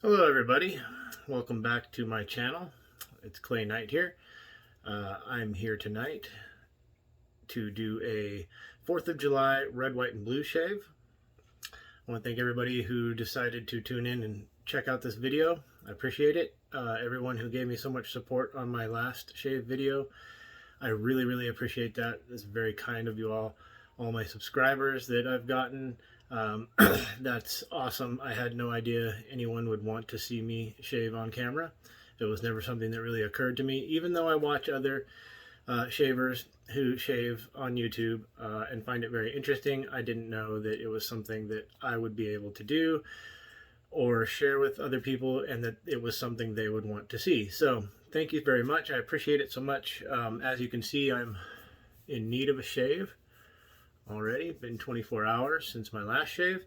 Hello everybody, welcome back to my channel. It's Clay Knight here. I'm here tonight to do a 4th of July red, white, and blue shave. I want to thank everybody who decided to tune in and check out this video. I appreciate it. Everyone who gave me so much support on my last shave video, I really appreciate that. It's very kind of you all. All my subscribers that I've gotten, that's awesome. I had no idea anyone would want to see me shave on camera. It was never something that really occurred to me, even though I watch other shavers who shave on YouTube and find it very interesting. I didn't know that it was something that I would be able to do or share with other people, and that it was something they would want to see. So thank you very much. I appreciate it so much. As you can see, I'm in need of a shave already. Been 24 hours since my last shave.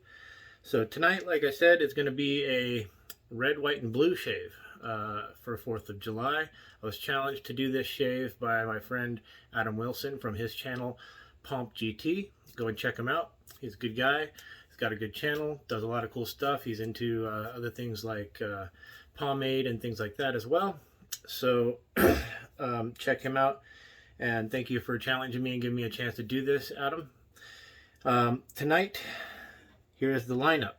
So tonight, like I said, it's going to be a red, white, and blue shave for 4th of July. I was challenged to do this shave by my friend Adam Wilson from his channel Pomp GT. Go and check him out. He's a good guy. He's got a good channel, does a lot of cool stuff. He's into other things like pomade and things like that as well. So check him out, and thank you for challenging me and giving me a chance to do this, Adam. Tonight, here's the lineup.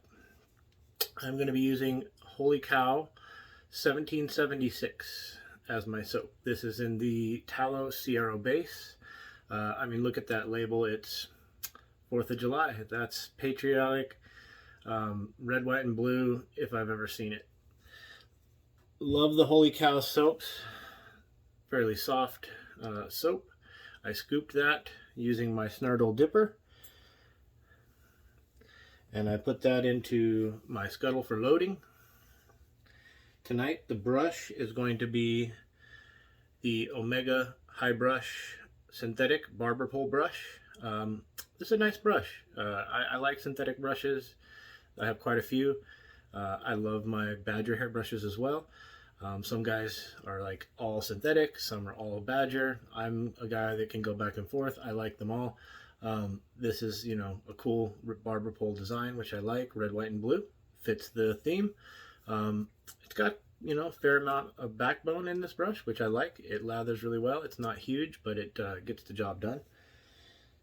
I'm going to be using Holy Cow 1776 as my soap. This is in the Tallow Sierra base. I mean, look at that label. It's 4th of July. That's patriotic, red, white, and blue if I've ever seen it. Love the Holy Cow soaps. Fairly soft soap. I scooped that using my Snurdle dipper, and I put that into my scuttle for loading. Tonight the brush is going to be the Omega High Brush Synthetic Barber Pole brush. This is a nice brush. I like synthetic brushes. I have quite a few. I love my Badger hair brushes as well. Some guys are like all synthetic, some are all Badger. I'm a guy that can go back and forth. I like them all. This is, you know, a cool barber pole design, which I like. Red, white, and blue fits the theme. It's got, you know, a fair amount of backbone in this brush, which I like. It lathers really well. It's not huge, but it gets the job done.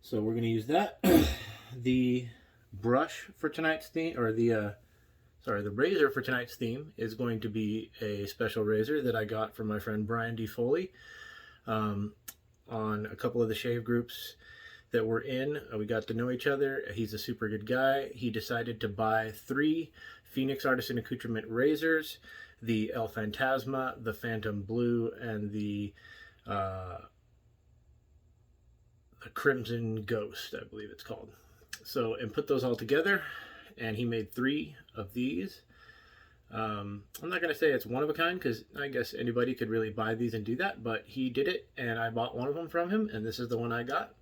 So we're going to use that. The brush for tonight's theme, or the razor for tonight's theme is going to be a special razor that I got from my friend Brian D. Foley on a couple of the shave groups that we're in. We got to know each other. He's a super good guy. He decided to buy 3 Phoenix Artisan Accoutrement razors, the El Fantasma, the Phantom Blue, and the Crimson Ghost, I believe it's called. So, and put those all together, and he made 3 of these. I'm not going to say it's one of a kind, because I guess anybody could really buy these and do that, but he did it, and I bought one of them from him, and this is the one I got.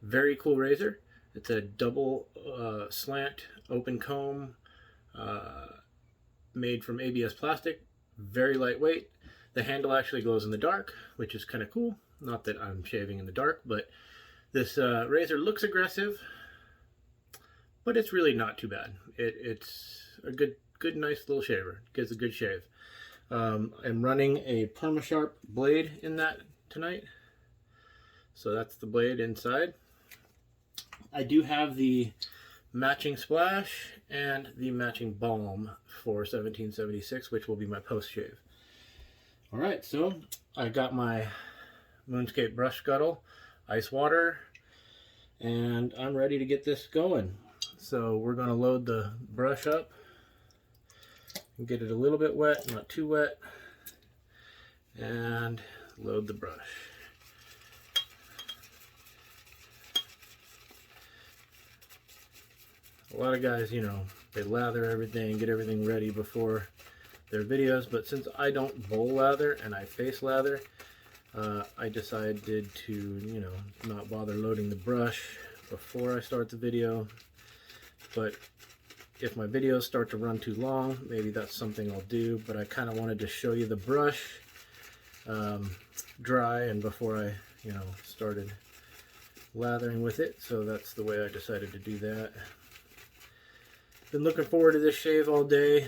Very cool razor. It's a double slant open comb made from ABS plastic. Very lightweight. The handle actually glows in the dark, which is kind of cool. Not that I'm shaving in the dark, but this razor looks aggressive, but it's really not too bad. It's a good nice little shaver. It gives a good shave. I'm running a PermaSharp blade in that tonight. So that's the blade inside. I do have the matching splash and the matching balm for 1776, which will be my post shave. Alright, so I got my Moonscape brush scuttle, ice water, and I'm ready to get this going. So we're going to load the brush up and get it a little bit wet, not too wet, and load the brush. A lot of guys, you know, they lather everything, get everything ready before their videos, but since I don't bowl lather and I face lather, I decided to, you know, not bother loading the brush before I start the video. But if my videos start to run too long, maybe that's something I'll do, but I kind of wanted to show you the brush dry and before I, you know, started lathering with it, so that's the way I decided to do that. Been looking forward to this shave all day.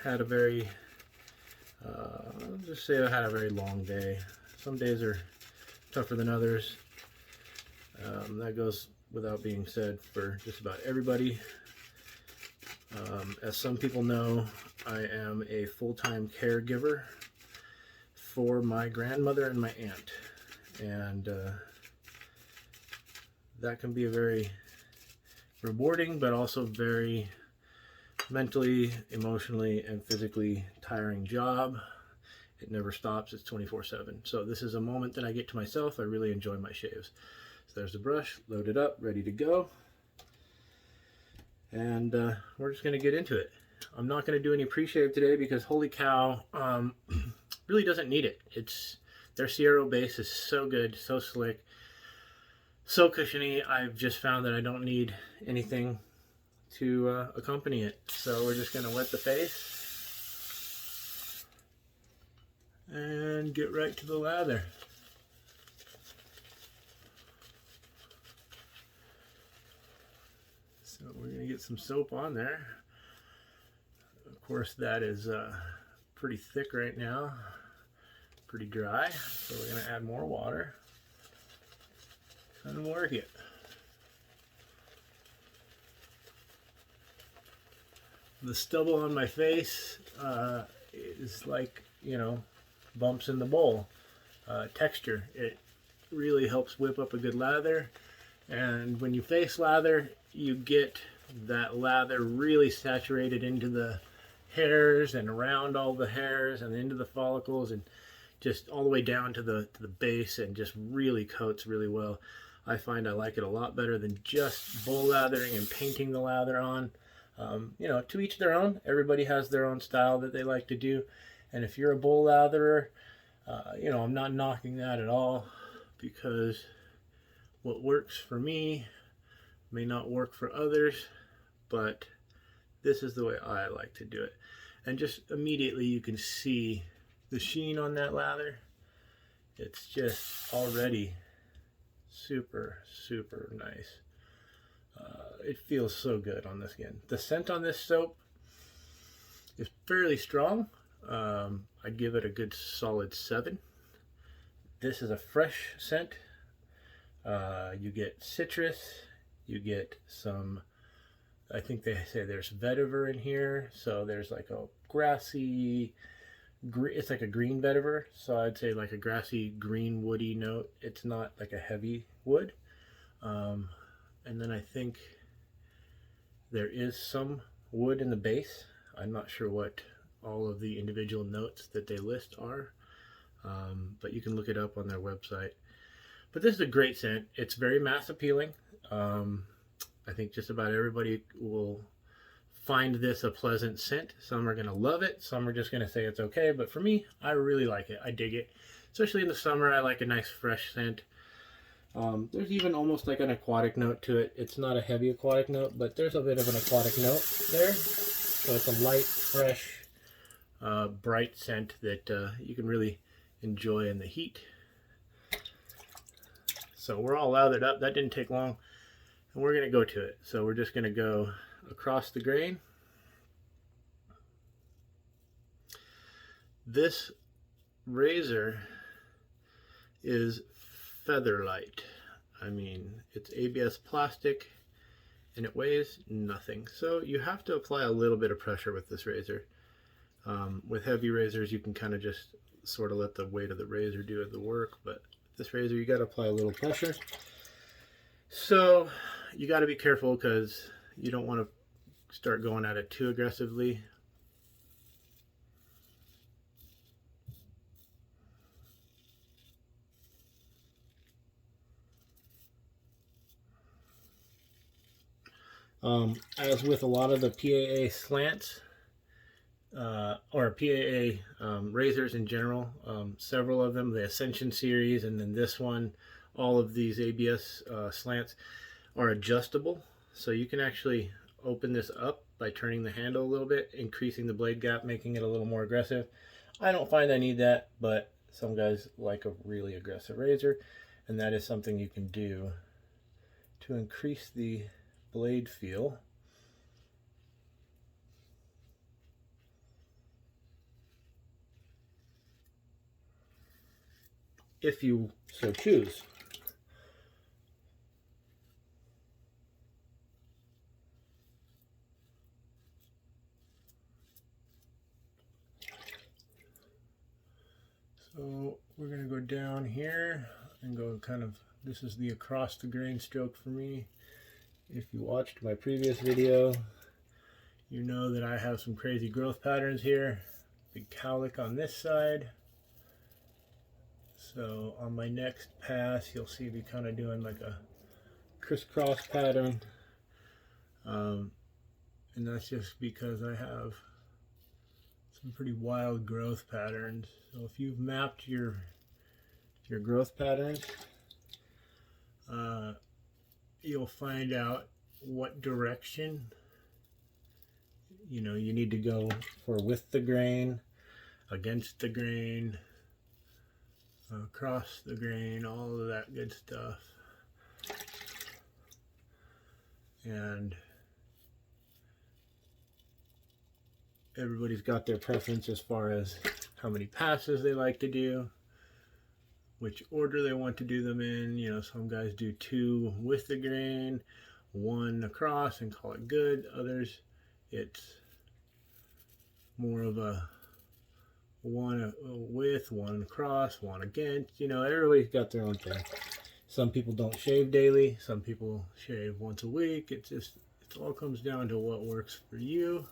had a very, I'll just say I had a very long day. Some days are tougher than others. That goes without being said for just about everybody. As some people know, I am a full-time caregiver for my grandmother and my aunt, and that can be a very rewarding but also very mentally, emotionally, and physically tiring job. It never stops. It's 24/7. So this is a moment that I get to myself. I really enjoy my shaves. So there's the brush, loaded up, ready to go. And we're just going to get into it. I'm not going to do any pre-shave today because holy cow, really doesn't need it. Their CRO base is so good, so slick, so cushiony. I've just found that I don't need anything to accompany it. So we're just going to wet the face and get right to the lather. So we're going to get some soap on there. Of course, that is pretty thick right now, pretty dry. So we're going to add more water and work it. The stubble on my face is like, you know, bumps in the bowl texture. It really helps whip up a good lather, and when you face lather, you get that lather really saturated into the hairs and around all the hairs and into the follicles and just all the way down to the base, and just really coats really well. I find I like it a lot better than just bowl lathering and painting the lather on. You know, to each their own. Everybody has their own style that they like to do. And if you're a bowl latherer, you know, I'm not knocking that at all, because what works for me may not work for others, but this is the way I like to do it. And just immediately you can see the sheen on that lather. It's just already super, super nice. It feels so good on the skin. The scent on this soap is fairly strong. I'd give it a good solid 7. This is a fresh scent. You get citrus, you get some, I think they say there's vetiver in here, so there's like a grassy, it's like a green vetiver, so I'd say like a grassy green woody note. It's not like a heavy wood. And then I think there is some wood in the base. I'm not sure what all of the individual notes that they list are, but you can look it up on their website. But this is a great scent. It's very mass appealing. I think just about everybody will find this a pleasant scent. Some are going to love it. Some are just going to say it's okay. But for me, I really like it. I dig it. Especially in the summer, I like a nice fresh scent. There's even almost like an aquatic note to it. It's not a heavy aquatic note, but there's a bit of an aquatic note there. So it's a light, fresh, bright scent that you can really enjoy in the heat. So we're all lathered up. That didn't take long. And we're going to go to it. So we're just going to go across the grain. This razor is feather light. I mean, it's ABS plastic and it weighs nothing. So you have to apply a little bit of pressure with this razor. With heavy razors, you can kind of just sort of let the weight of the razor do the work, but this razor, you got to apply a little pressure. So you got to be careful because you don't want to start going at it too aggressively. As with a lot of the PAA slants, or PAA razors in general, several of them, the Ascension series and then this one, all of these ABS slants are adjustable. So you can actually open this up by turning the handle a little bit, increasing the blade gap, making it a little more aggressive. I don't find I need that, but some guys like a really aggressive razor, and that is something you can do to increase the blade feel. if you so choose. So we're going to go down here and go kind of, this is the across the grain stroke for me. If you watched my previous video, you know that I have some crazy growth patterns here. Big cowlick on this side. So on my next pass, you'll see me kind of doing like a crisscross pattern. And that's just because I have some pretty wild growth patterns. So if you've mapped your growth patterns, you'll find out what direction you need to go for, with the grain, against the grain, across the grain, all of that good stuff. And everybody's got their preference as far as how many passes they like to do, which order they want to do them in. Some guys do 2 with the grain, 1 across and call it good. Others, it's more of a 1 with, 1 across, 1 against. Everybody's got their own thing. Some people don't shave daily. Some people shave once a week. It all comes down to what works for you.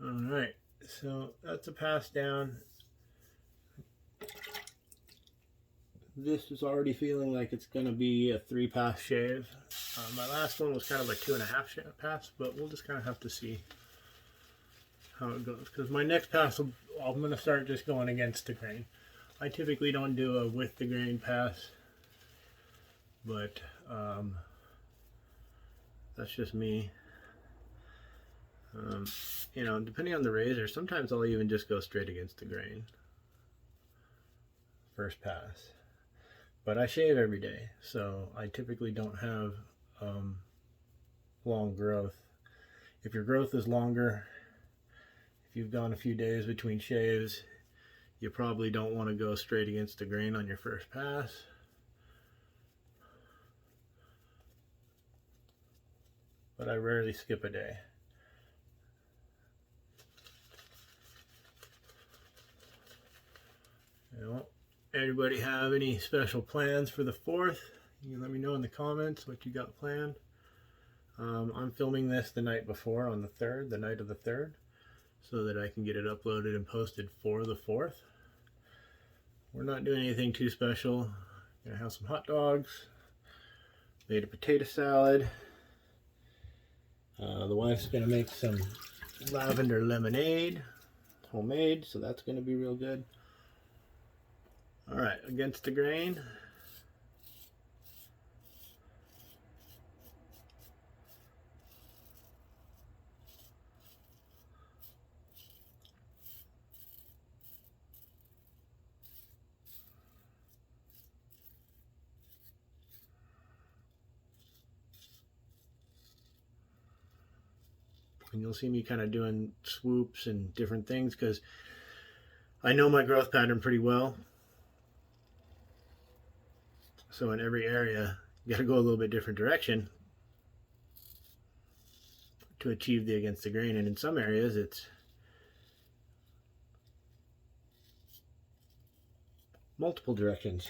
Alright, so that's a pass down. This is already feeling like it's going to be a 3-pass shave. My last one was kind of a 2.5 pass, but we'll just kind of have to see how it goes. Because my next pass, I'm going to start just going against the grain. I typically don't do a with the grain pass, but that's just me. Depending on the razor, sometimes I'll even just go straight against the grain first pass. But I shave every day, so I typically don't have long growth. If your growth is longer, if you've gone a few days between shaves, you probably don't want to go straight against the grain on your first pass. But I rarely skip a day. Anybody have any special plans for the 4th? You can let me know in the comments what you got planned. I'm filming this the night before, on the 3rd, the night of the 3rd, so that I can get it uploaded and posted for the 4th. We're not doing anything too special. Gonna have some hot dogs, made a potato salad. The wife's gonna make some lavender lemonade, homemade, so that's gonna be real good. Alright, against the grain. And you'll see me kind of doing swoops and different things because I know my growth pattern pretty well. So in every area, you got to go a little bit different direction to achieve the against the grain. And in some areas, it's multiple directions.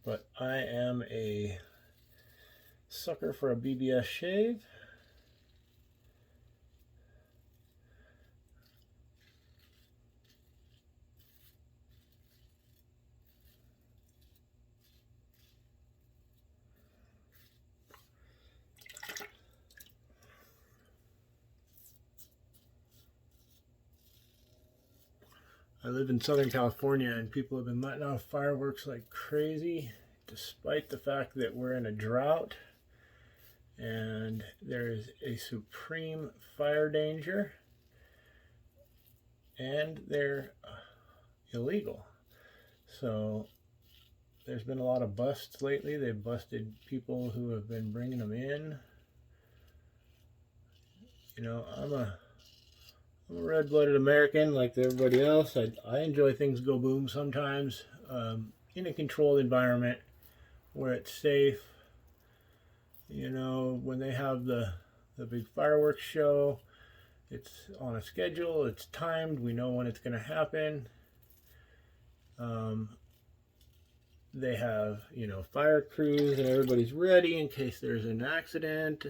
But I am a sucker for a BBS shave. I live in Southern California and people have been letting off fireworks like crazy. It despite the fact that we're in a drought and there is a supreme fire danger and they're illegal. So there's been a lot of busts lately. They've busted people who have been bringing them in. You know, I'm a red-blooded American like everybody else. I enjoy things go boom sometimes, in a controlled environment where it's safe. You know, when they have the big fireworks show, it's on a schedule, it's timed, we know when it's going to happen. They have, you know, fire crews and everybody's ready in case there's an accident,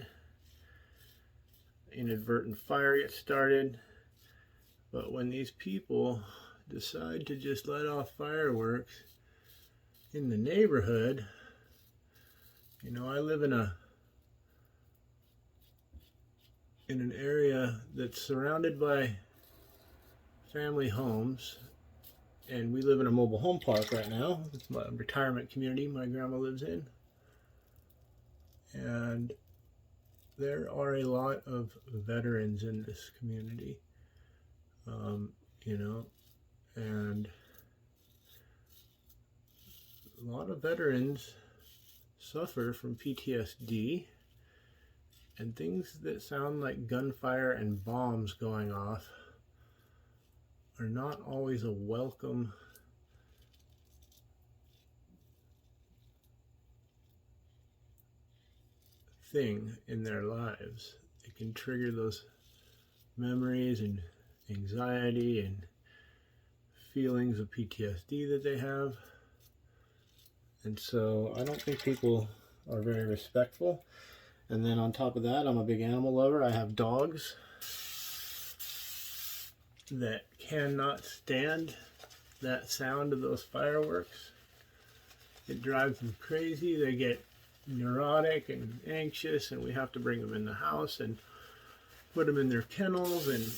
inadvertent fire gets started. But when these people decide to just let off fireworks in the neighborhood, you know, I live in an area that's surrounded by family homes, and we live in a mobile home park right now. It's my retirement community my grandma lives in, and there are a lot of veterans in this community, you know, and a lot of veterans suffer from PTSD, and things that sound like gunfire and bombs going off are not always a welcome thing in their lives. It can trigger those memories and anxiety and feelings of PTSD that they have. And so I don't think people are very respectful. And then on top of that, I'm a big animal lover. I have dogs that cannot stand that sound of those fireworks. It drives them crazy. They get neurotic and anxious, and we have to bring them in the house and put them in their kennels and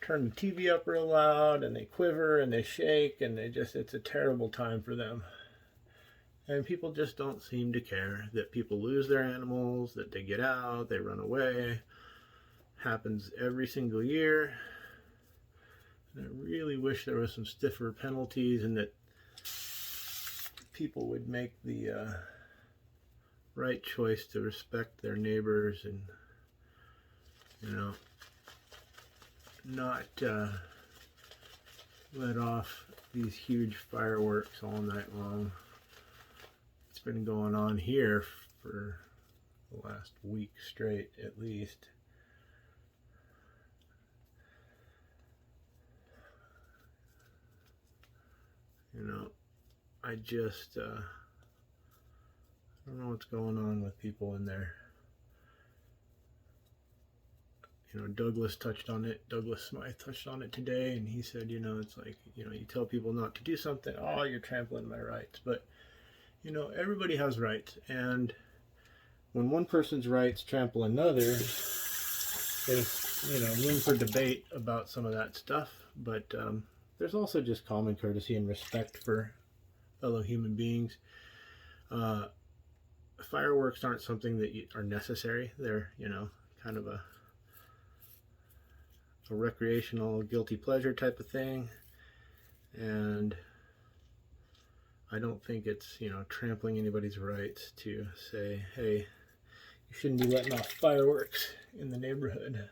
turn the TV up real loud, and they quiver and they shake, and it's a terrible time for them. And people just don't seem to care that people lose their animals, that they get out, they run away. Happens every single year. And I really wish there was some stiffer penalties and that people would make the right choice to respect their neighbors and, you know, not let off these huge fireworks all night long. It's been going on here for the last week straight, at least. You know, I just I don't know what's going on with people in there. You know, Douglas Smythe touched on it today, and he said, you know, it's like, you know, you tell people not to do something, oh, you're trampling my rights. But, you know, everybody has rights, and when one person's rights trample another, there's, you know, room for debate about some of that stuff. But there's also just common courtesy and respect for fellow human beings. Fireworks aren't something that are necessary. They're, you know, kind of a recreational guilty pleasure type of thing, and I don't think it's, you know, trampling anybody's rights to say, hey, you shouldn't be letting off fireworks in the neighborhood.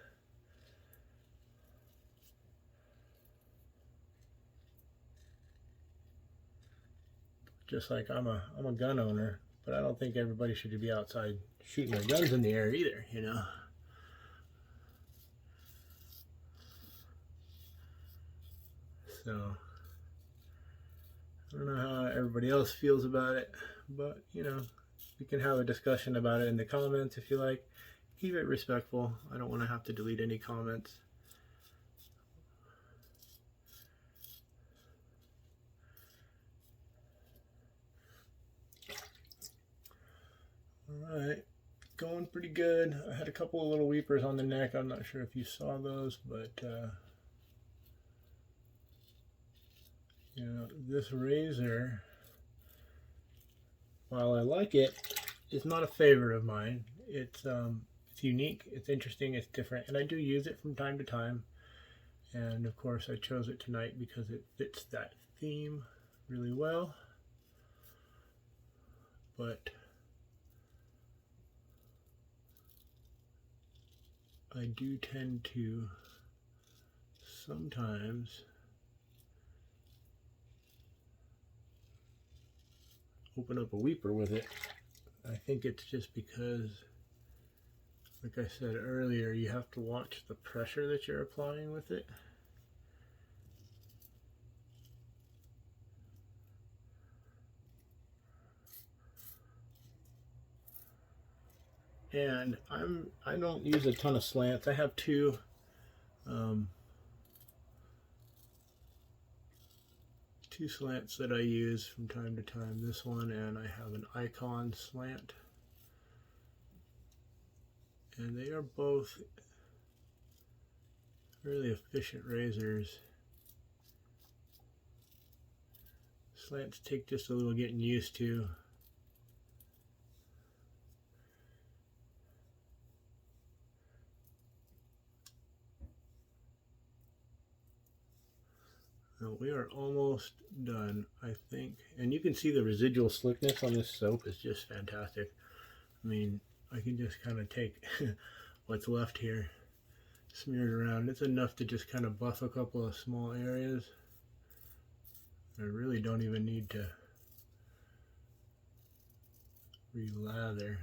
Just like I'm a gun owner, but I don't think everybody should be outside shooting their guns in the air either, you know. So I don't know how everybody else feels about it, but, you know, we can have a discussion about it in the comments if you like. Keep it respectful. I don't want to have to delete any comments. Alright, going pretty good. I had a couple of little weepers on the neck. I'm not sure if you saw those, but you know, this razor while I like it, it's not a favorite of mine. It's unique, it's interesting, it's different, and I do use it from time to time. And of course, I chose it tonight because it fits that theme really well. But I do tend to sometimes open up a weeper with it. I think it's just because, like I said earlier, you have to watch the pressure that you're applying with it. And I don't use a ton of slants. I have two slants that I use from time to time. This one, and I have an Icon slant. And they are both really efficient razors. Slants take just a little getting used to. Well, we are almost done, I think. And you can see the residual slickness on this soap is just fantastic. I mean, I can just kind of take what's left here, smear it around. It's enough to just kind of buff a couple of small areas. I really don't even need to relather.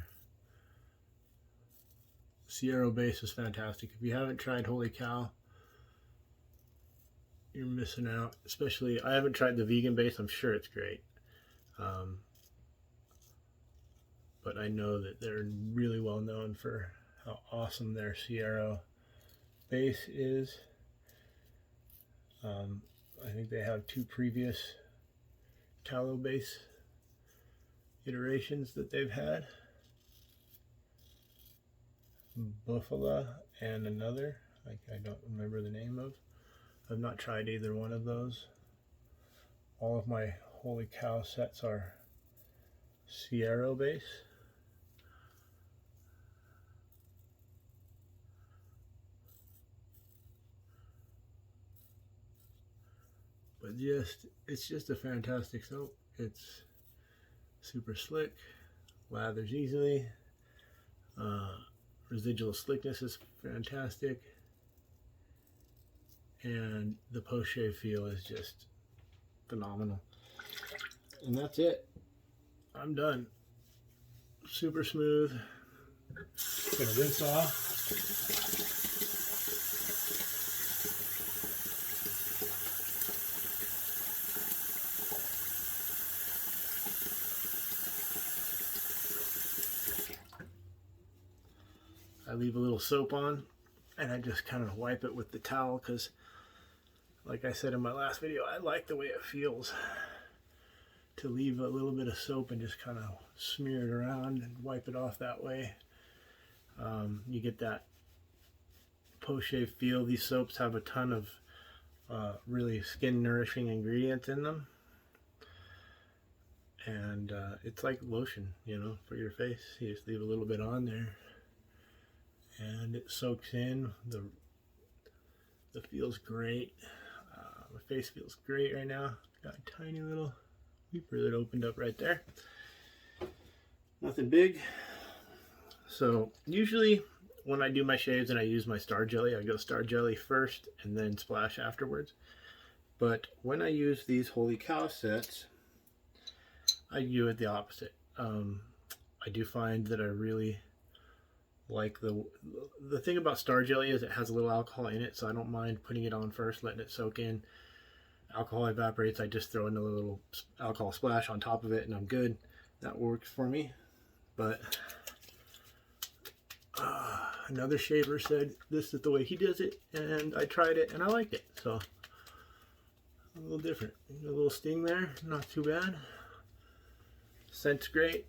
Sierra base is fantastic. If you haven't tried Holy Cow, you're missing out. Especially, I haven't tried the vegan base. I'm sure it's great. But I know that they're really well known for how awesome their Sierra base is. I think they have two previous tallow base iterations that they've had. Buffalo and another, I don't remember the name of. I've not tried either one of those. All of my Holy Cow sets are Sierra base. But it's just a fantastic soap. It's super slick, lathers easily. Residual slickness is fantastic. And the post-shave feel is just phenomenal. And that's it. I'm done. Super smooth. Gonna rinse off. I leave a little soap on, and I just kind of wipe it with the towel because, like I said in my last video, I like the way it feels to leave a little bit of soap and just kind of smear it around and wipe it off that way. You get that post-shave feel. These soaps have a ton of really skin nourishing ingredients in them, and it's like lotion, you know, for your face. You just leave a little bit on there and it soaks in. The feels great. My face feels great right now. Got a tiny little weeper that opened up right there. Nothing big. So usually when I do my shaves and I use my Star Jelly, I go Star Jelly first and then splash afterwards. But when I use these Holy Cow sets, I do it the opposite. I do find that I really like the thing about Star Jelly is it has a little alcohol in it, so I don't mind putting it on first, letting it soak in. Alcohol evaporates, I just throw in a little alcohol splash on top of it and I'm good. That works for me. But another shaver said this is the way he does it, and I tried it and I liked it, so a little different. A little sting there, not too bad. Scent's great.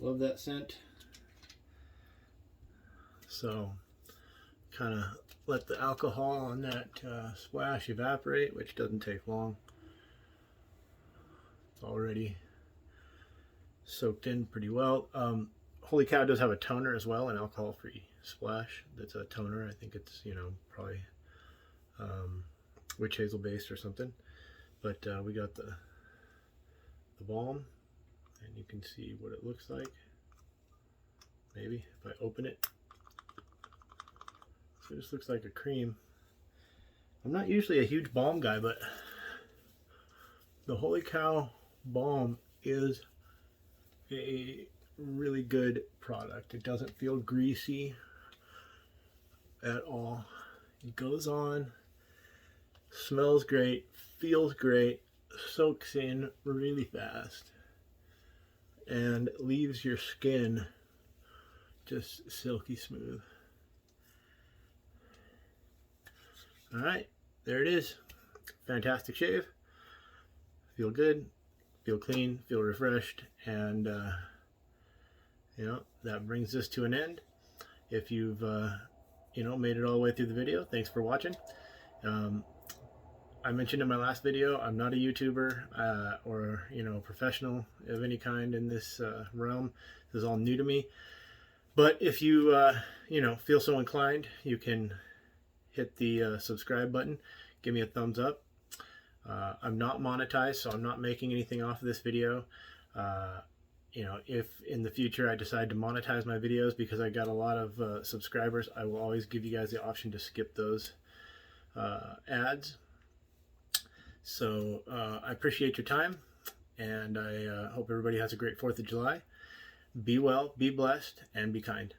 Love that scent. So kind of let the alcohol on that splash evaporate, which doesn't take long. It's already soaked in pretty well. Holy Cow does have a toner as well, an alcohol-free splash. That's a toner. I think it's, you know, probably witch hazel based or something. But we got the balm, and you can see what it looks like. Maybe if I open it, so it just looks like a cream. I'm not usually a huge balm guy, but the Holy Cow balm is a really good product. It doesn't feel greasy at all. It goes on, smells great, feels great, soaks in really fast, and leaves your skin just silky smooth. All right, there it is. Fantastic shave. Feel good, feel clean, feel refreshed, and you know, that brings this to an end. If you've you know, made it all the way through the video, thanks for watching. I mentioned in my last video, I'm not a YouTuber or, you know, professional of any kind in this realm. This is all new to me. But if you you know, feel so inclined, you can hit the subscribe button, give me a thumbs up. I'm not monetized, so I'm not making anything off of this video. You know, if in the future I decide to monetize my videos because I got a lot of subscribers, I will always give you guys the option to skip those ads. So I appreciate your time, and I hope everybody has a great 4th of July. Be well, be blessed, and be kind.